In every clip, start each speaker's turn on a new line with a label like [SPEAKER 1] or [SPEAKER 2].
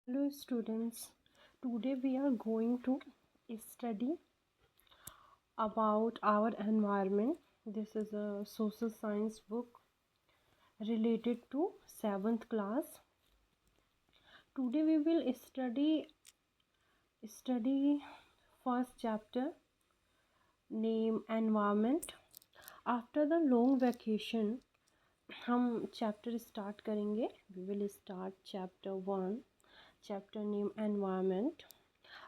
[SPEAKER 1] Hello students, today we are going to study about our environment. This is a social science book related to 7th class. Today we will study first chapter, name environment. After the long vacation हम chapter start करेंगे. We will start chapter 1, chapter name environment.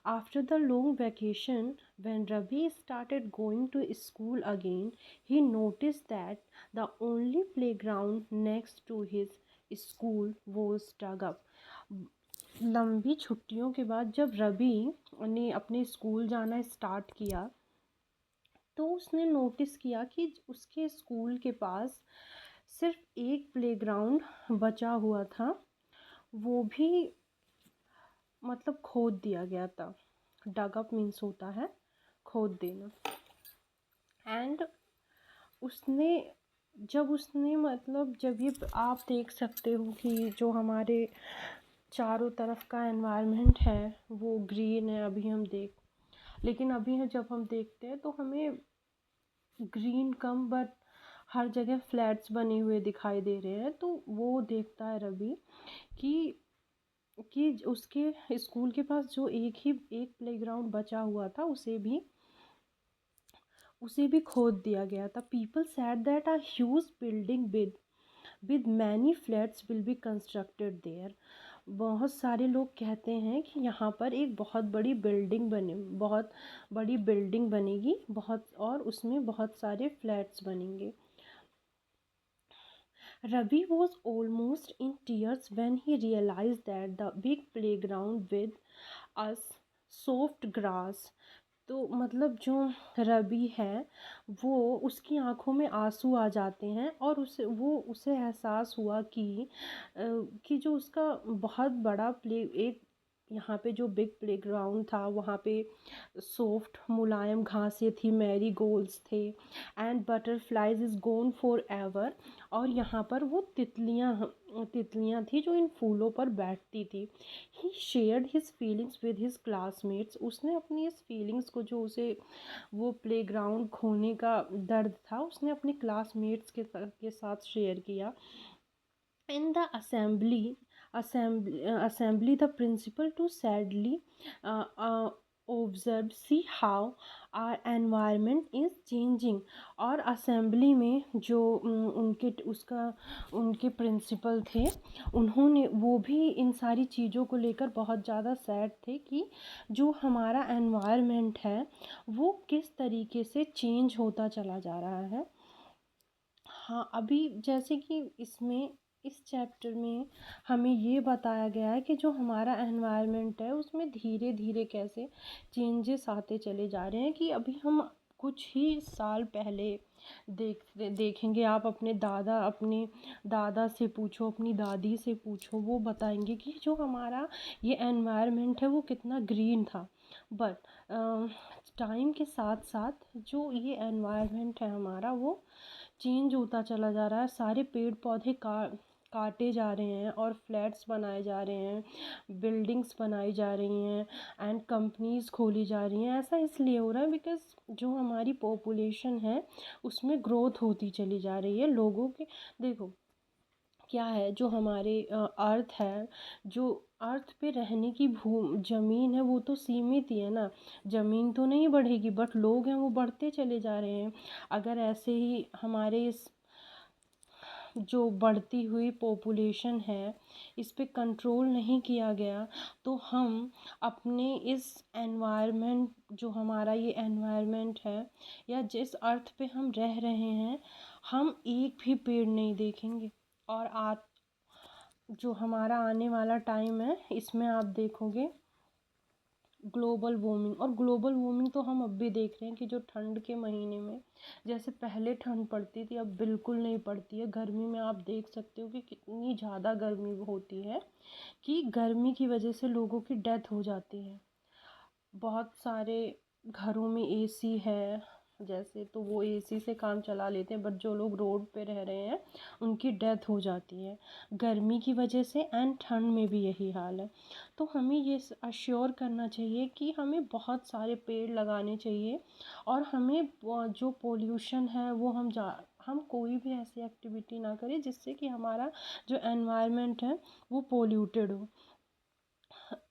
[SPEAKER 1] After the long vacation, when Ravi started going to school again, he noticed that the only playground next to his school was dug up. लंबी छुट्टियों के बाद जब रवि ने अपने school जाना start किया तो उसने नोटिस किया कि उसके स्कूल के पास सिर्फ एक प्लेग्राउंड बचा हुआ था, वो भी मतलब खोद दिया गया था. डग अप मीन्स होता है खोद देना. एंड उसने जब ये आप देख सकते हो कि जो हमारे चारों तरफ का एनवायरनमेंट है वो ग्रीन है. लेकिन अभी जब हम देखते हैं तो हमें ग्रीन कम बट हर जगह फ्लैट्स बने हुए दिखाई दे रहे हैं. तो वो देखता है रवि कि उसके स्कूल के पास जो एक प्लेग्राउंड बचा हुआ था उसे भी खोद दिया गया था. People said that a huge building with many flats will be constructed there. बहुत सारे लोग कहते हैं कि यहाँ पर एक बहुत बड़ी बिल्डिंग बनेगी और उसमें बहुत सारे फ्लैट्स बनेंगे. Ravi was almost in tears when he realized that the big playground with us soft grass. तो मतलब जो रवि है वो उसकी आंखों में आंसू आ जाते हैं और उसे एहसास हुआ कि जो उसका बहुत बड़ा एक यहाँ पे जो बिग प्लेग्राउंड था वहाँ पे सॉफ्ट मुलायम घासें थी, मैरी गोल्ड्स थे and butterflies is gonna for ever. और यहाँ पर वो तितलियाँ थी जो इन फूलों पर बैठती थी. He shared his feelings with his classmates. उसने अपनी इस फीलिंग्स को जो उसे वो प्लेग्राउंड खोने का दर्द था उसने अपने क्लासमेट्स के साथ शेयर किया. In the assembly, the principal too sadly observed, see how our environment is changing. और असेंबली में जो उनके प्रिंसिपल थे उन्होंने वो भी इन सारी चीज़ों को लेकर बहुत ज़्यादा सैड थे कि जो हमारा एनवायरनमेंट है वो किस तरीके से चेंज होता चला जा रहा है. हाँ, अभी जैसे कि इस चैप्टर में हमें ये बताया गया है कि जो हमारा एनवायरनमेंट है उसमें धीरे धीरे कैसे चेंजेस आते चले जा रहे हैं. कि अभी हम कुछ ही साल पहले देखेंगे. आप अपने दादा से पूछो, अपनी दादी से पूछो, वो बताएंगे कि जो हमारा ये एनवायरनमेंट है वो कितना ग्रीन था. बट टाइम के साथ साथ जो ये एनवायरनमेंट है हमारा वो चेंज होता चला जा रहा है. सारे पेड़ पौधे काटे जा रहे हैं और फ्लैट्स बनाए जा रहे हैं, बिल्डिंग्स बनाई जा रही हैं एंड कंपनीज खोली जा रही हैं. ऐसा इसलिए हो रहा है बिकॉज जो हमारी पॉपुलेशन है उसमें ग्रोथ होती चली जा रही है. लोगों के देखो क्या है, जो हमारे अर्थ है, जो अर्थ पे रहने की ज़मीन है वो तो सीमित ही है ना. ज़मीन तो नहीं बढ़ेगी बट लोग हैं वो बढ़ते चले जा रहे हैं. अगर ऐसे ही हमारे इस जो बढ़ती हुई पॉपुलेशन है इस पे कंट्रोल नहीं किया गया तो हम अपने इस एनवायरनमेंट जो हमारा ये एनवायरनमेंट है या जिस अर्थ पे हम रह रहे हैं हम एक भी पेड़ नहीं देखेंगे. और जो हमारा आने वाला टाइम है इसमें आप देखोगे ग्लोबल वार्मिंग तो हम अब भी देख रहे हैं कि जो ठंड के महीने में जैसे पहले ठंड पड़ती थी अब बिल्कुल नहीं पड़ती है. गर्मी में आप देख सकते हो कि कितनी ज़्यादा गर्मी होती है कि गर्मी की वजह से लोगों की डेथ हो जाती है. बहुत सारे घरों में एसी है, जैसे तो वो एसी से काम चला लेते हैं, बट जो लोग रोड पे रह रहे हैं उनकी डेथ हो जाती है गर्मी की वजह से, एंड ठंड में भी यही हाल है। तो हमें ये अश्योर करना चाहिए कि हमें बहुत सारे पेड़ लगाने चाहिए, और हमें जो पोल्यूशन है वो हम कोई भी ऐसी एक्टिविटी ना करें जिससे कि हमारा जो एनवायरनमेंट है वो पोल्यूटेड हो।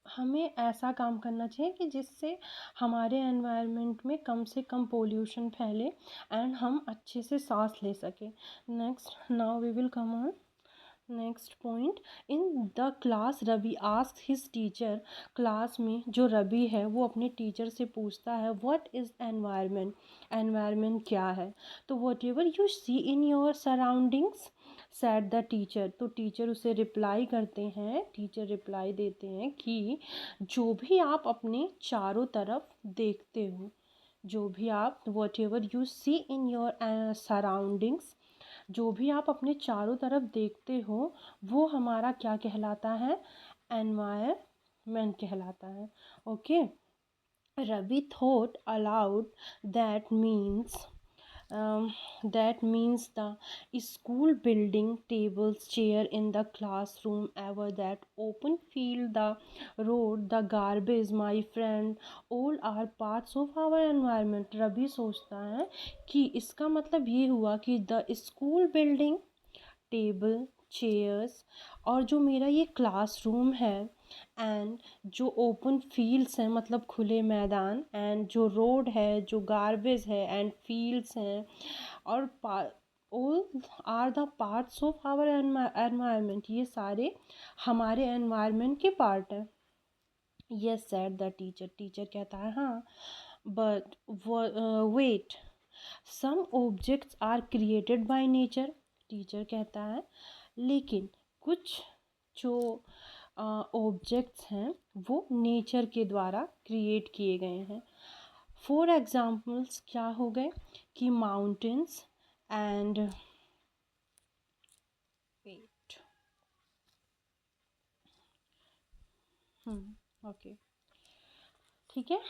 [SPEAKER 1] हमें ऐसा काम करना चाहिए कि जिससे हमारे एनवायरनमेंट में कम से कम पोल्यूशन फैले एंड हम अच्छे से सांस ले सकें। Next, now we will come on next point. In the class Ravi ask his teacher, class में जो रवि है वो अपने टीचर से पूछता है व्हाट इज़ एनवायरनमेंट, एनवायरनमेंट क्या है। तो whatever you see in your surroundings said the teacher, तो टीचर उसे रिप्लाई करते हैं, टीचर रिप्लाई देते हैं कि जो भी आप अपने चारों तरफ देखते हो, जो भी आप whatever you see in your surroundings, जो भी आप अपने चारों तरफ देखते हो वो हमारा क्या कहलाता है, एनवायरमेंट कहलाता है। Okay, Ravi thought aloud that means that means the school building, tables, chair in the classroom, ever that open field, the road, the garbage, my friend, all are parts of our environment। Ravi सोचता है कि इसका मतलब ये हुआ कि the school building, table, chairs, और जो मेरा ये क्लासरूम है, एंड जो ओपन फील्ड्स हैं मतलब खुले मैदान, एंड जो रोड है, जो गार्बेज है एंड फील्ड्स हैं, और all are the parts of our environment, ये सारे हमारे एनवायरनमेंट के पार्ट हैं। Yes said the teacher, teacher कहता है हाँ, but wait, some objects are created by nature, teacher कहता है लेकिन कुछ जो ऑब्जेक्ट्स हैं वो नेचर के द्वारा क्रिएट किए गए हैं। फॉर एग्जाम्पल्स क्या हो गए कि माउंटेन्स एंड वेट, ओके ठीक है,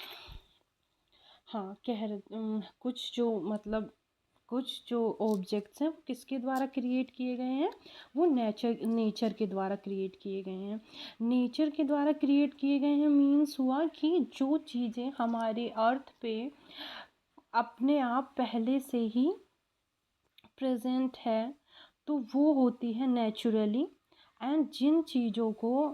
[SPEAKER 1] हाँ कह रहे कुछ जो मतलब कुछ जो ऑब्जेक्ट्स हैं वो किसके द्वारा क्रिएट किए गए हैं, वो नेचर के द्वारा क्रिएट किए गए हैं। नेचर के द्वारा क्रिएट किए गए हैं मीन्स हुआ कि जो चीज़ें हमारे अर्थ पे अपने आप पहले से ही प्रेजेंट है तो वो होती है नेचुरली, एंड जिन चीज़ों को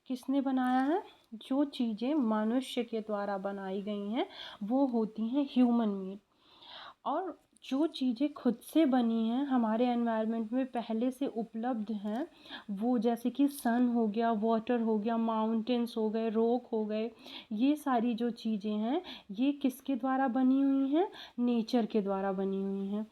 [SPEAKER 1] किसने बनाया है, जो चीज़ें मनुष्य के द्वारा बनाई गई हैं वो होती हैं ह्यूमन मेड। और जो चीज़ें खुद से बनी हैं हमारे एनवायरनमेंट में पहले से उपलब्ध हैं, वो जैसे कि सन हो गया, वाटर हो गया, माउंटेन्स हो गए, रॉक हो गए, ये सारी जो चीज़ें हैं ये किसके द्वारा बनी हुई हैं, नेचर के द्वारा बनी हुई हैं।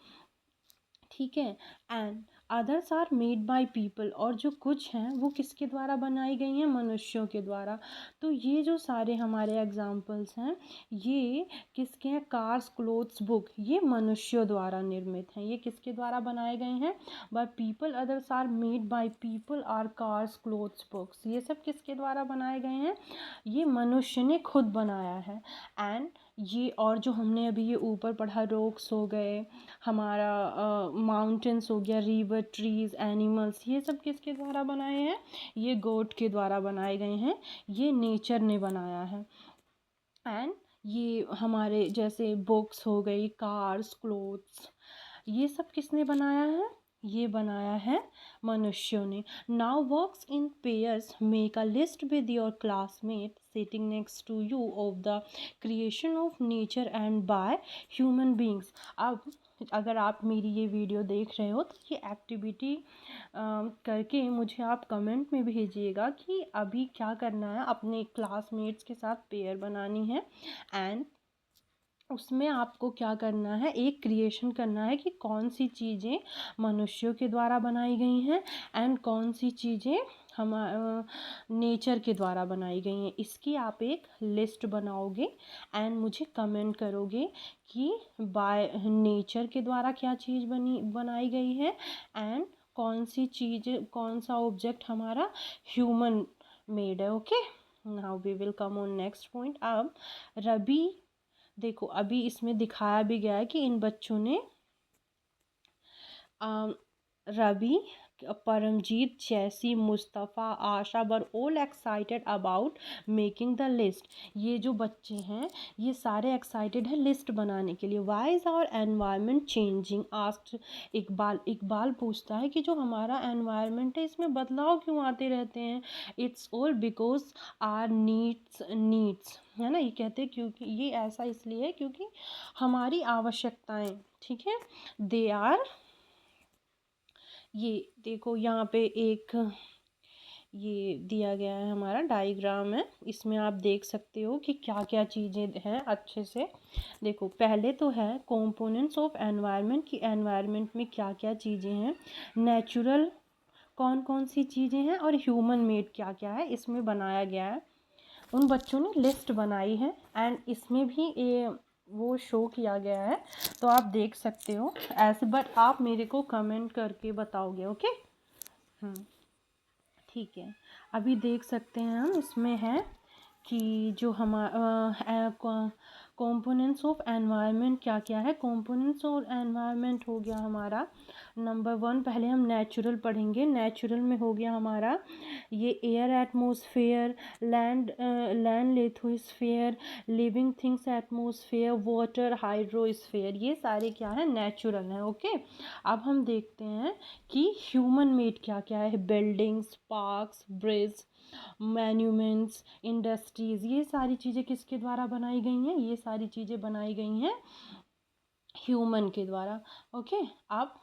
[SPEAKER 1] ठीक है, and others are made by people, और जो कुछ हैं वो किसके द्वारा बनाई गई हैं, मनुष्यों के द्वारा। तो ये जो सारे हमारे एग्जाम्पल्स हैं ये किसके हैं, कार्स, क्लोथ्स, बुक, ये मनुष्यों द्वारा निर्मित हैं। ये किसके द्वारा बनाए गए हैं, by people, others are made by people, are cars, clothes, books, ये सब किसके द्वारा बनाए गए हैं, ये मनुष्य ने खुद बनाया है। एंड ये और जो हमने अभी ये ऊपर पढ़ा, रॉक्स हो गए, हमारा माउंटेन्स हो गया, रिवर, ट्रीज, एनिमल्स, ये सब किसके द्वारा बनाए हैं, ये गॉड के द्वारा बनाए गए हैं, ये नेचर ने बनाया है। एंड ये हमारे जैसे बुक्स हो गई, कार्स, क्लोथ्स, ये सब किसने बनाया है, ये बनाया है मनुष्यों ने। Now works in pairs, make a list with your classmate sitting next to you of the creation of nature and by human beings. अब अगर आप मेरी ये वीडियो देख रहे हो तो ये एक्टिविटी करके मुझे आप कमेंट में भेजिएगा कि अभी क्या करना है, अपने क्लासमेट्स के साथ पेयर बनानी है, एंड उसमें आपको क्या करना है, एक क्रिएशन करना है कि कौन सी चीज़ें मनुष्यों के द्वारा बनाई गई हैं एंड कौन सी चीज़ें हम नेचर के द्वारा बनाई गई हैं। इसकी आप एक लिस्ट बनाओगे एंड मुझे कमेंट करोगे कि बाय नेचर के द्वारा क्या चीज़ बनाई गई है, एंड कौन सी चीज़, कौन सा ऑब्जेक्ट हमारा ह्यूमन मेड है। Okay, now we will come on next point. अब रवि देखो अभी इसमें दिखाया भी गया है कि इन बच्चों ने Ravi, Paramjit, Jessy, Mustafa, Asha were all excited about making the list. ये जो बच्चे हैं ये सारे एक्साइटेड हैं लिस्ट बनाने के लिए। Why is our environment changing asked Iqbal. Iqbal पूछता है कि जो हमारा एनवायरनमेंट है इसमें बदलाव क्यों आते रहते हैं। It's all because our needs है ना। ये कहते हैं क्योंकि ये ऐसा इसलिए है क्योंकि हमारी आवश्यकताएं, ठीक है, दे आर। ये देखो यहाँ पे एक ये दिया गया है, हमारा डायग्राम है, इसमें आप देख सकते हो कि क्या क्या चीज़ें हैं अच्छे से। देखो पहले तो है कंपोनेंट्स ऑफ एनवायरनमेंट, कि एनवायरनमेंट में क्या क्या चीज़ें हैं, नेचुरल कौन कौन सी चीज़ें हैं, और ह्यूमन मेड क्या क्या है इसमें बनाया गया है। उन बच्चों ने लिस्ट बनाई है एंड इसमें भी वो शो किया गया है, तो आप देख सकते हो ऐसे। बट आप मेरे को कमेंट करके बताओगे, ओके। ठीक है। अभी देख सकते हैं हम इसमें है कि जो हमारा कंपोनेंट्स ऑफ एनवायरनमेंट क्या क्या है। कंपोनेंट्स ऑफ एनवायरनमेंट हो गया हमारा नंबर 1, पहले हम नेचुरल पढ़ेंगे। नेचुरल में हो गया हमारा ये air atmosphere, land lithosphere, living things atmosphere, water hydrosphere, ये सारे क्या है नेचुरल हैं, ओके। अब हम देखते हैं कि ह्यूमन मेड क्या क्या है। बिल्डिंग्स, पार्क्स, ब्रिज, मैन्यूमेंट्स, इंडस्ट्रीज़, ये सारी चीज़ें किसके द्वारा बनाई गई हैं, ये सारी चीज़ें बनाई गई हैं ह्यूमन के द्वारा, ओके। अब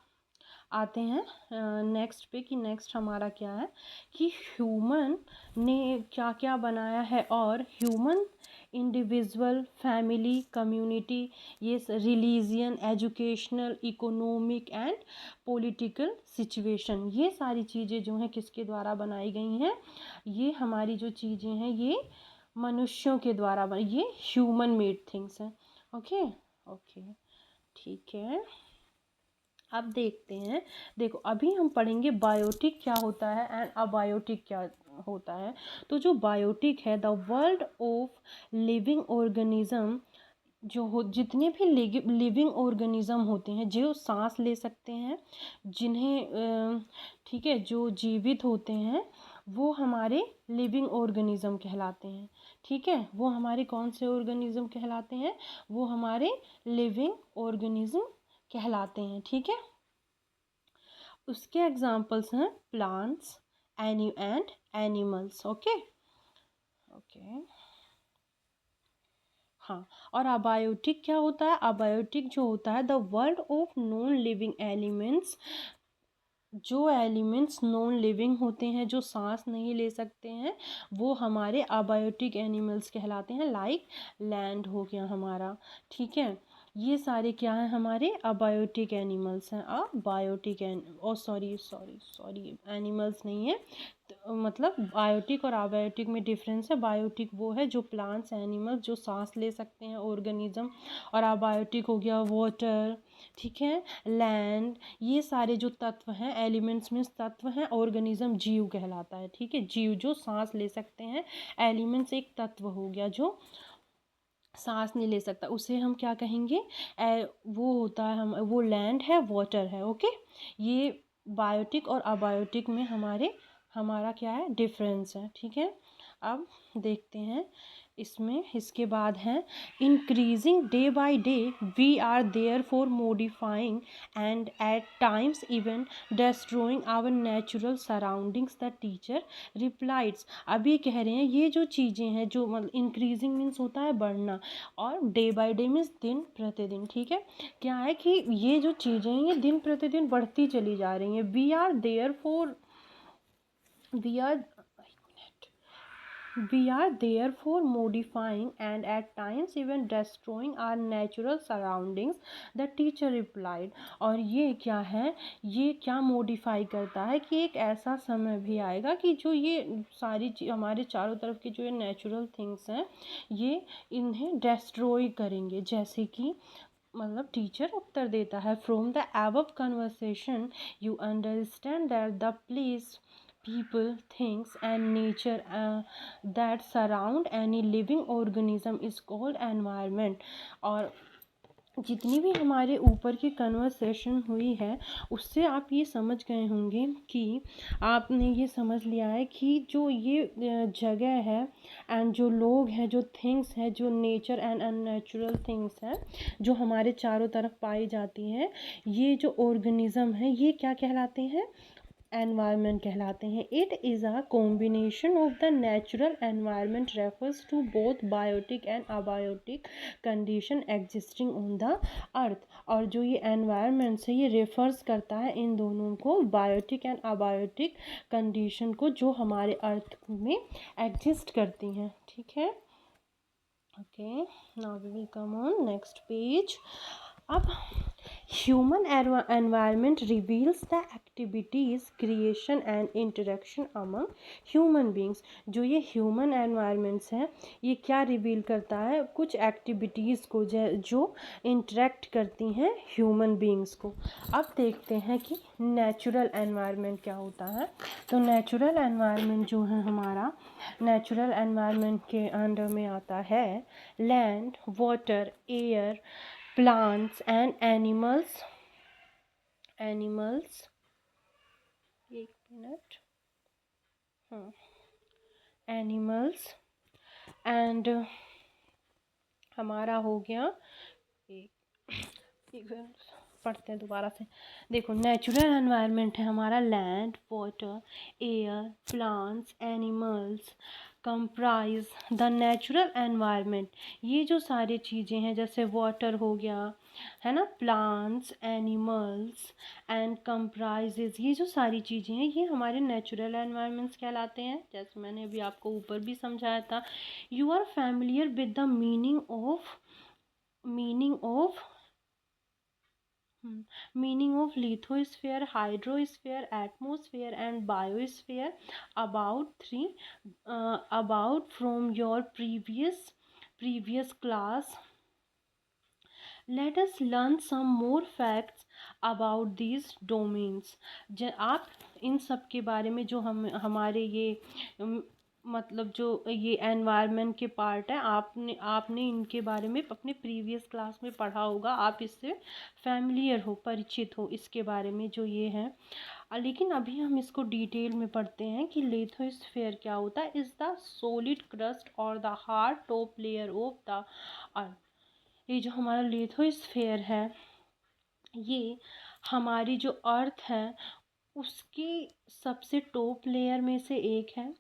[SPEAKER 1] आते हैं नेक्स्ट पे कि नेक्स्ट हमारा क्या है कि ह्यूमन ने क्या क्या बनाया है। और ह्यूमन इंडिविजुअल, फैमिली, कम्युनिटी, ये religion, educational, economic and political situation, ये सारी चीज़ें जो हैं किसके द्वारा बनाई गई हैं, ये हमारी जो चीज़ें हैं ये मनुष्यों के द्वारा ये ह्यूमन मेड थिंग्स हैं, ओके ओके। ठीक है। अब देखते हैं, देखो अभी हम पढ़ेंगे बायोटिक क्या होता है एंड अबायोटिक क्या होता है। तो जो बायोटिक है, the world of living organism, जो हो जितने भी लिविंग ऑर्गेनिज्म होते हैं जो सांस ले सकते हैं, जिन्हें ठीक है, जो जीवित होते हैं वो हमारे लिविंग ऑर्गेनिज्म कहलाते हैं, ठीक है। वो हमारे कौन से ऑर्गेनिज्म कहलाते हैं, वो हमारे लिविंग ऑर्गेनिज्म कहलाते हैं, ठीक है। उसके एग्जाम्पल्स हैं plants and animals, okay okay. हाँ, और अबायोटिक क्या होता है। अबायोटिक जो होता है the world of non living elements, जो एलिमेंट्स नॉन लिविंग होते हैं, जो सांस नहीं ले सकते हैं, वो हमारे अबायोटिक एनिमल्स कहलाते हैं। लाइक लैंड हो गया हमारा, ठीक है। ये सारे क्या हैं, हमारे अबायोटिक एनिमल्स हैं। Biotic sorry sorry sorry, animals नहीं है, तो मतलब बायोटिक और अबायोटिक में डिफरेंस है। बायोटिक वो है जो प्लांट्स एनिमल्स जो सांस ले सकते हैं ऑर्गेनिज्म, और अबायोटिक हो गया वाटर, ठीक है, लैंड, ये सारे जो तत्व हैं, एलिमेंट्स में तत्व हैं, ऑर्गेनिज्म जीव कहलाता है, ठीक है। जीव जो सांस ले सकते हैं, एलिमेंट्स एक तत्व हो गया जो सांस नहीं ले सकता, उसे हम क्या कहेंगे, वो होता है हम वो लैंड है, वाटर है, ओके। ये बायोटिक और अबायोटिक में हमारा क्या है डिफरेंस है, ठीक है। अब देखते हैं इसमें, इसके बाद है increasing day by day we are therefore modifying and at times even destroying our natural surroundings, the teacher replied. अब ये कह रहे हैं ये जो चीज़ें हैं, जो मतलब इंक्रीजिंग मीन्स होता है बढ़ना, और डे बाय डे मीन्स दिन प्रतिदिन, ठीक है। क्या है कि ये जो चीज़ें हैं ये दिन प्रतिदिन बढ़ती चली जा रही हैं। We are therefore modifying and at times even destroying our natural surroundings, the teacher replied। और ये क्या है, ये क्या मॉडिफाई करता है कि एक ऐसा समय भी आएगा कि जो ये सारी हमारे चारों तरफ की जो ये नेचुरल थिंग्स हैं ये इन्हें डिस्ट्रॉय करेंगे। जैसे कि मतलब टीचर उत्तर देता है, from the above conversation you understand that the place people, things and nature that surround any living organism is called environment। और जितनी भी हमारे ऊपर की कन्वर्सेशन हुई है उससे आप ये समझ गए होंगे कि आपने ये समझ लिया है कि जो ये जगह है एंड जो लोग हैं, जो थिंग्स हैं, जो नेचर एंड अननेचुरल थिंग्स हैं जो हमारे चारों तरफ पाई जाती हैं, ये जो ऑर्गेनिज्म है ये क्या कहलाते हैं? एनवायरनमेंट कहलाते हैं। It is a combination of the natural environment refers to both biotic and abiotic condition existing on the earth. और जो ये एनवायरनमेंट्स है ये रेफर्स करता है इन दोनों को, बायोटिक एंड अबायोटिक कंडीशन को, जो हमारे अर्थ में एग्जिस्ट करती हैं। ठीक है, okay, now we will come on next page. अब human environment reveals the activities, creation and interaction among human beings। जो ये human environments हैं ये क्या रिवील करता है? कुछ एक्टिविटीज़ को जो इंटरेक्ट करती हैं ह्यूमन बींग्स को। अब देखते हैं कि नेचुरल एनवायरनमेंट क्या होता है। तो नेचुरल एनवायरनमेंट जो है हमारा, नेचुरल एनवायरनमेंट के अंडर में आता है land, water, air, plants and animals, एक मिनट, एनिमल्स एंड हमारा हो गया, एक पढ़ते हैं दोबारा से। देखो, नेचुरल एनवायरनमेंट है हमारा land, water, air, plants, animals comprise the natural environment. ये जो सारी चीज़ें हैं जैसे वाटर हो गया है ना, प्लांट्स, एनिमल्स एंड कंप्राइजेज, ये जो सारी चीज़ें हैं ये हमारे नेचुरल एनवायरनमेंट्स कहलाते हैं। जैसे मैंने अभी आपको ऊपर भी समझाया था। You are familiar with the meaning of lithosphere, hydrosphere, atmosphere and biosphere about from your previous class। Let us learn some more facts about these domains। आप इन सब के बारे में जो हमारे ये मतलब जो ये एनवायरनमेंट के पार्ट है, आपने इनके बारे में अपने प्रीवियस क्लास में पढ़ा होगा, आप इससे फैमिलियर हो, परिचित हो इसके बारे में जो ये है। लेकिन अभी हम इसको डिटेल में पढ़ते हैं कि लिथोस्फीयर क्या होता है। इज़ द सॉलिड क्रस्ट और the hard top layer of the earth. ये जो हमारा लिथोस्फीयर है ये हमारी जो अर्थ है उसकी सबसे टॉप लेयर में से एक है,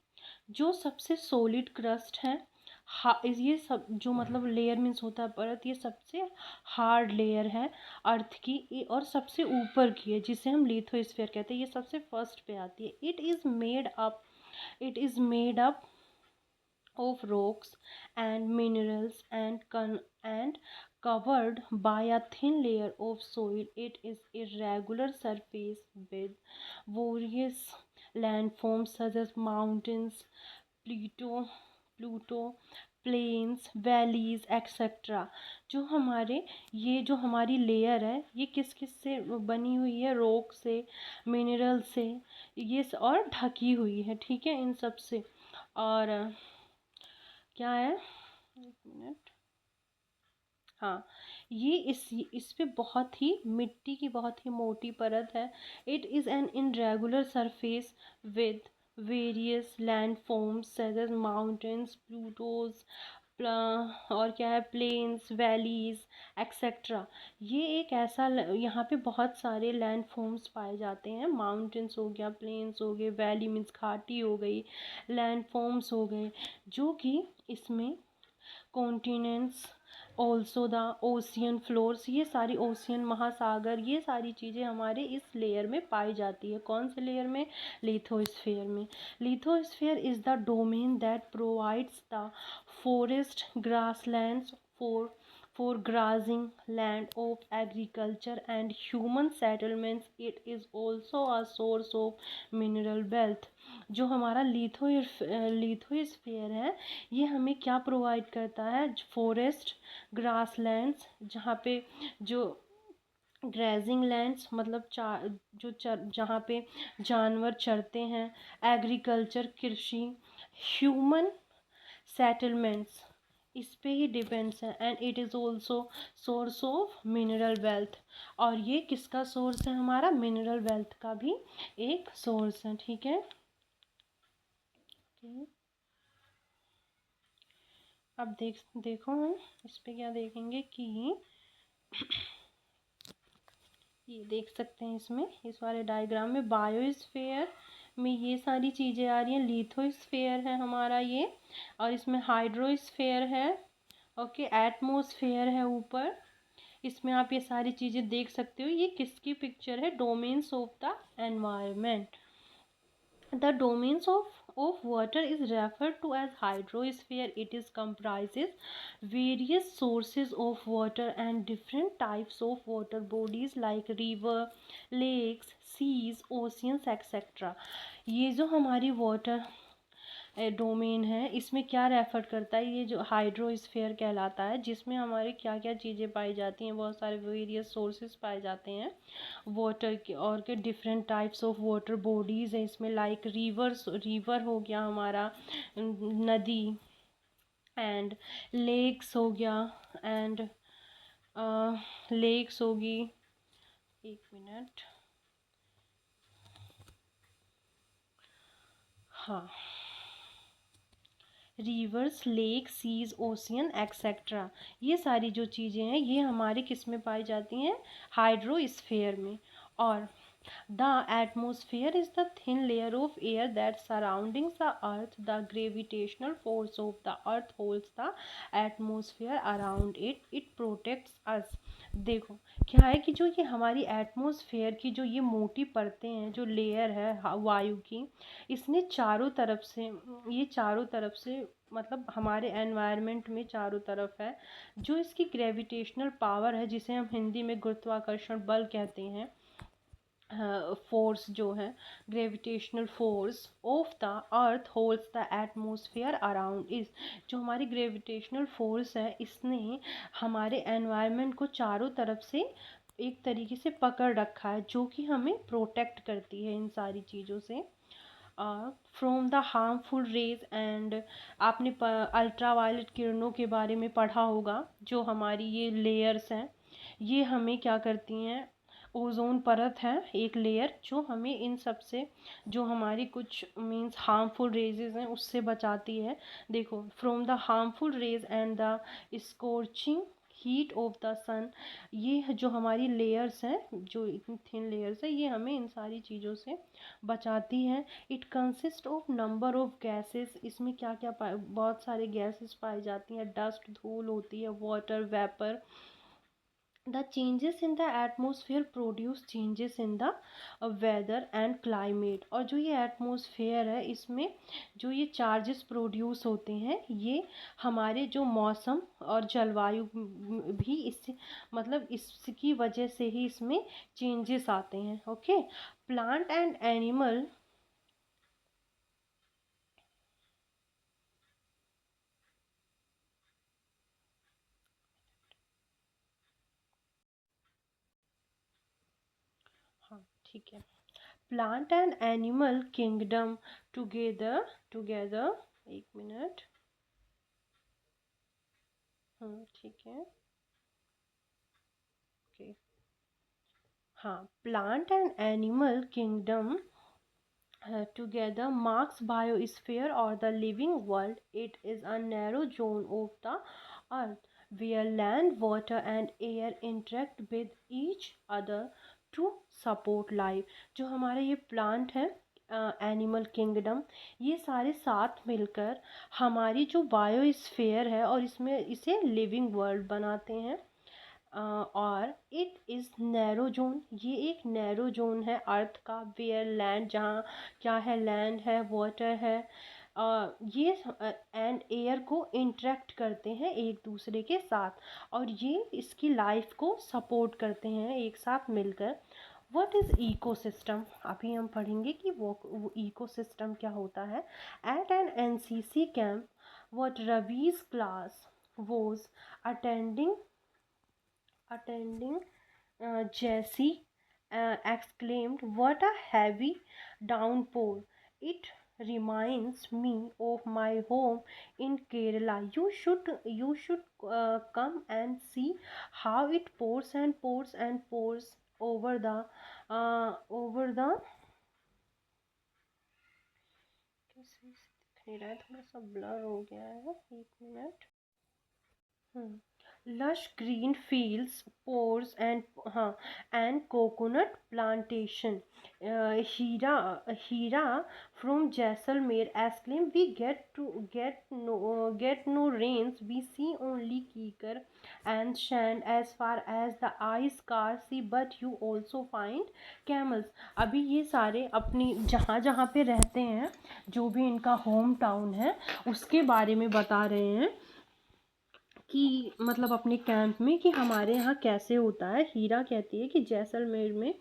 [SPEAKER 1] जो सबसे सॉलिड क्रस्ट है। ये सब जो मतलब लेयर मीन्स होता है परत, ये सबसे हार्ड लेयर है अर्थ की, और सबसे ऊपर की है जिसे हम लिथोस्फीयर कहते हैं। ये सबसे फर्स्ट पे आती है। It is made up of rocks and minerals and covered by a thin layer of soil। It is irregular surface with various landforms such as mountains, plateau, plains, valleys etcetera. जो हमारी layer है ये किस किस से बनी हुई है? रॉक से, मिनरल से, ये और ढकी हुई है। ठीक है, इन सब से। और क्या है, एक मिनट, हाँ, ये इस पे बहुत ही मिट्टी की बहुत ही मोटी परत है। It is an irregular surface with various landforms such as mountains, plateaus, और क्या है, प्लेन्स, वैलीज एक्सेट्रा। ये एक ऐसा यहाँ पे बहुत सारे लैंड फॉर्म्स पाए जाते हैं। माउंटेन्स हो गया, प्लेन्स हो गए, वैली मीन्स घाटी हो गई, लैंड फॉर्म्स हो गए, जो कि इसमें continents, also the ocean floors, ये सारी ओशियन, महासागर, ये सारी चीज़ें हमारे इस लेयर में पाई जाती है। कौन से लेयर में? लिथोस्फीयर में। Lithosphere is the domain that provides the forest, grasslands for grazing land of agriculture and human settlements। It is also a source of mineral wealth। जो हमारा लिथोस्फीयर है ये हमें क्या प्रोवाइड करता है? फॉरेस्ट, ग्रासलैंड्स, जहाँ पे जो ग्रेजिंग लैंड्स मतलब जहाँ पे जानवर चरते हैं, एग्रीकल्चर कृषि, ह्यूमन सेटलमेंट्स इस पे ही डिपेंड्स है। And it is also source of mineral wealth, और ये किसका सोर्स है, हमारा मिनरल वेल्थ का भी एक सोर्स है। ठीक है, अब देखो हम इस पे क्या देखेंगे कि ये देख सकते हैं इसमें, इस वाले डायग्राम में बायोस्फीयर में ये सारी चीज़ें आ रही हैं। लिथोस्फीयर है हमारा ये, और इसमें हाइड्रोस्फीयर है, ओके, एटमॉस्फेयर है ऊपर। इसमें आप ये सारी चीज़ें देख सकते हो। ये किसकी पिक्चर है, domains of the environment. The domains of water is referred to as hydrosphere. It is comprises various sources of water and different types of water bodies like river, lakes, seas, oceans, etc. ये जो हमारी water domain है, इसमें क्या refer करता है, ये जो हाइड्रोस्फीयर कहलाता है, जिसमें हमारे क्या क्या चीज़ें पाई जाती हैं, बहुत सारे वेरियस सोर्सेज पाए जाते हैं वाटर के, और के different types of water bodies हैं इसमें, लाइक रिवर हो गया हमारा, नदी, एंड लेक्स हो गया, एंड लेक्स होगी, एक मिनट, हाँ, rivers, lake, seas, ocean etcetera, ये सारी जो चीज़ें हैं ये हमारे किस में पाई जाती हैं, हाइड्रोस्फीयर में। और the atmosphere is the thin layer of air that surroundings the earth. The gravitational force of the earth holds the atmosphere around it. It protects us. देखो क्या है कि जो ये हमारी एटमॉस्फेयर की जो ये मोटी परतें हैं, जो लेयर है वायु की, इसने चारों तरफ से, ये चारों तरफ से मतलब हमारे एनवायरनमेंट में चारों तरफ है, जो इसकी ग्रेविटेशनल पावर है, जिसे हम हिंदी में गुरुत्वाकर्षण बल कहते हैं, फोर्स जो है, gravitational force of the earth holds the atmosphere around इस, जो हमारी ग्रेविटेशनल फोर्स है, इसने हमारे एनवायरनमेंट को चारों तरफ से एक तरीके से पकड़ रखा है, जो कि हमें प्रोटेक्ट करती है इन सारी चीज़ों से, from the harmful rays. And आपने अल्ट्रावायलेट किरणों के बारे में पढ़ा होगा, जो हमारी ये लेयर्स हैं, ये हमें क्या करती हैं, ओजोन परत है एक लेयर, जो हमें इन सब से, जो हमारी कुछ मीन्स हार्मफुल रेजेस हैं उससे बचाती है। देखो, from the harmful rays and the scorching heat of the sun, ये जो हमारी लेयर्स हैं, जो इतनी थिन लेयर्स है, ये हमें इन सारी चीज़ों से बचाती हैं। It consist of number of gases, इसमें क्या क्या बहुत सारे गैसेस पाई जाती हैं, डस्ट धूल होती है, water vapour. The changes in the atmosphere produce changes in the weather and climate। और जो ये एटमॉस्फेयर है, इसमें जो ये चार्जेस प्रोड्यूस होते हैं, ये हमारे जो मौसम और जलवायु भी इससे मतलब इसकी वजह से ही इसमें चेंजेस आते हैं। ओके, प्लांट एंड एनिमल, हाँ ठीक है, plant and animal kingdom together together, एक मिनट, ठीक है, ओके, हाँ, plant and animal kingdom together marks biosphere or the living world. It is a narrow zone of the earth where land, water and air interact with each other to support life। जो हमारा ये plant है, animal kingdom, ये सारे साथ मिलकर हमारी जो बायोस्फीयर है, और इसमें इसे लिविंग वर्ल्ड बनाते हैं। और इट इज़ नैरो जोन, ये एक नैरो जोन है अर्थ का, वेयर लैंड, जहाँ क्या है, लैंड है, वाटर है, ये एंड एयर को इंटरेक्ट करते हैं एक दूसरे के साथ, और ये इसकी लाइफ को सपोर्ट करते हैं एक साथ मिलकर। व्हाट इज़ इकोसिस्टम, अभी हम पढ़ेंगे कि वो इकोसिस्टम क्या होता है। At an NCC camp what Ravi's class was attending attending Jessie exclaimed, "What a heavy downpour! It reminds me of my home in Kerala. You should come and see how it pours and pours and pours over the कैसे दिख नहीं रहा है, थोड़ा सा blur हो गया है, एक minute. lush green fields, pores and coconut plantation. Hira from Jaisalmer exclaimed, "We get no rains. We see only kikar and sand as far as the eyes can see. But you also find camels." अभी ये सारे अपनी जहाँ जहाँ पे रहते हैं, जो भी इनका होम टाउन है, उसके बारे में बता रहे हैं कि मतलब अपने कैंप में कि हमारे यहाँ कैसे होता है। हीरा कहती है कि जैसलमेर में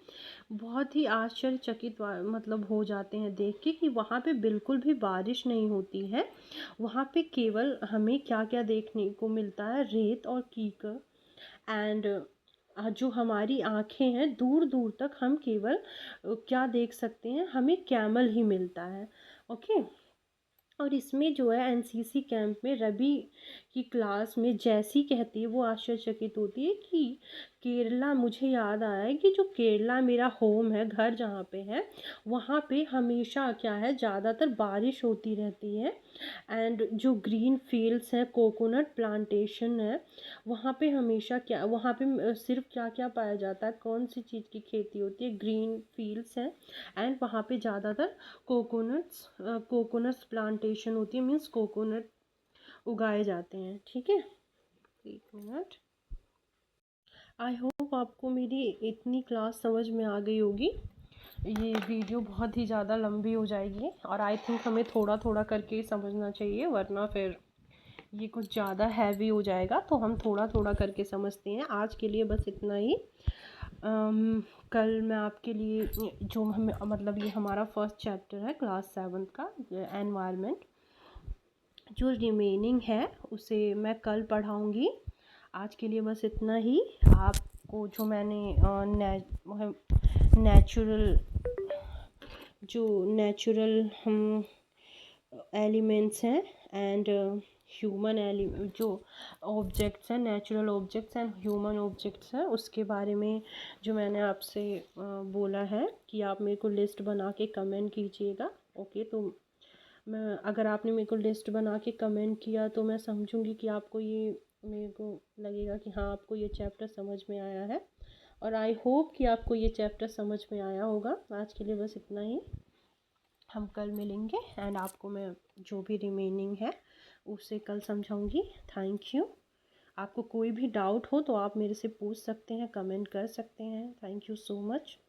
[SPEAKER 1] बहुत ही आश्चर्यचकित मतलब हो जाते हैं देख के कि वहाँ पे बिल्कुल भी बारिश नहीं होती है। वहाँ पे केवल हमें क्या क्या देखने को मिलता है, रेत और कीकर। एंड जो हमारी आँखें हैं, दूर दूर तक हम केवल क्या देख सकते हैं, हमें कैमल ही मिलता है। ओके। और इसमें जो है एनसीसी कैंप में रवि की क्लास में जैसी कहती है, वो आश्चर्यचकित होती है कि केरला, मुझे याद आया है कि जो केरला मेरा होम है, घर जहाँ पे है, वहाँ पे हमेशा क्या है, ज़्यादातर बारिश होती रहती है। एंड जो ग्रीन फील्ड्स हैं, कोकोनट प्लांटेशन है, वहाँ पे हमेशा क्या, वहाँ पे सिर्फ क्या क्या पाया जाता है, कौन सी चीज़ की खेती होती है, ग्रीन फील्ड्स हैं। एंड वहाँ पे ज़्यादातर कोकोनट्स प्लांटेशन होती है, मीन्स कोकोनट उगाए जाते हैं। ठीक है, एक मिनट। आई होप आपको मेरी इतनी क्लास समझ में आ गई होगी। ये वीडियो बहुत ही ज़्यादा लंबी हो जाएगी और आई थिंक हमें थोड़ा थोड़ा करके ही समझना चाहिए, वरना फिर ये कुछ ज़्यादा हैवी हो जाएगा। तो हम थोड़ा थोड़ा करके समझते हैं। आज के लिए बस इतना ही। कल मैं आपके लिए जो हमें मतलब ये हमारा फर्स्ट चैप्टर है क्लास 7 का, एनवायरनमेंट, जो रिमेनिंग है उसे मैं कल पढ़ाऊँगी। आज के लिए बस इतना ही। आपको जो मैंने नेचुरल हम एलिमेंट्स हैं एंड ह्यूमन जो ऑब्जेक्ट्स हैं, natural objects and human objects हैं, उसके बारे में जो मैंने आपसे बोला है कि आप मेरे को लिस्ट बना के कमेंट कीजिएगा। ओके, तो मैं, अगर आपने मेरे को लिस्ट बना के कमेंट किया तो मैं समझूंगी कि आपको ये, मेरे को लगेगा कि हाँ, आपको ये चैप्टर समझ में आया है। और आई होप कि आपको ये चैप्टर समझ में आया होगा। आज के लिए बस इतना ही। हम कल मिलेंगे एंड आपको मैं जो भी रिमेनिंग है उसे कल समझाऊंगी। Thank you. आपको कोई भी डाउट हो तो आप मेरे से पूछ सकते हैं, कमेंट कर सकते हैं। Thank you so much.